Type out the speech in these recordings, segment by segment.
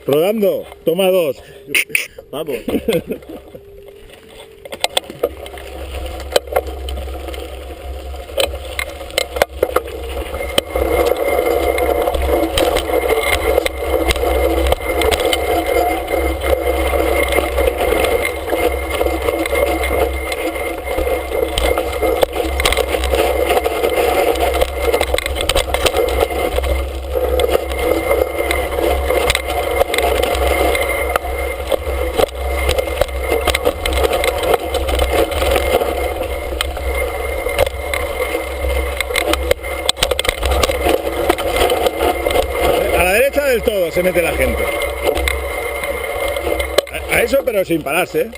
Rodando, toma 2. Vamos. A la derecha del todo se mete la gente. A eso, pero sin pararse, ¿eh?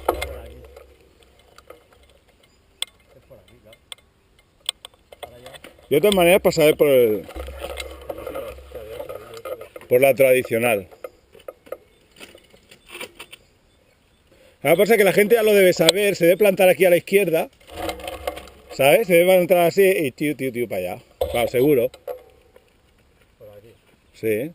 De todas maneras pasaré por la tradicional. Ahora pasa que la gente ya lo debe saber, se debe plantar aquí a la izquierda, ¿sabes? Se debe entrar así y tío para allá. Claro, seguro. Por aquí. Sí.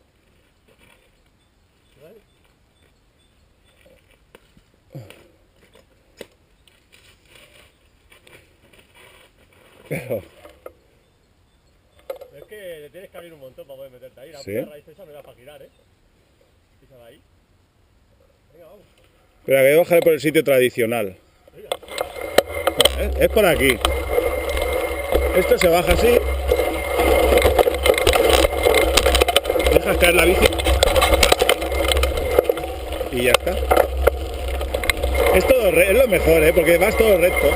Pero... Es que tienes que abrir un montón para poder meterte ahí. La ¿Sí? puta raíz esa me da para girar, ¿eh? Písala ahí. Venga, vamos. Pero que bajaré por el sitio tradicional. Es por aquí. Esto se baja así. Dejas caer la bici. Y ya está. Es todo es lo mejor, ¿eh? Porque vas todo recto.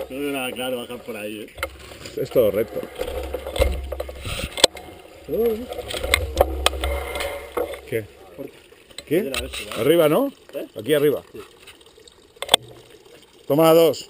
No veo nada claro bajar por ahí, ¿eh? Es todo recto. ¿Qué? ¿Qué? Arriba, ¿no? Aquí arriba. Toma 2.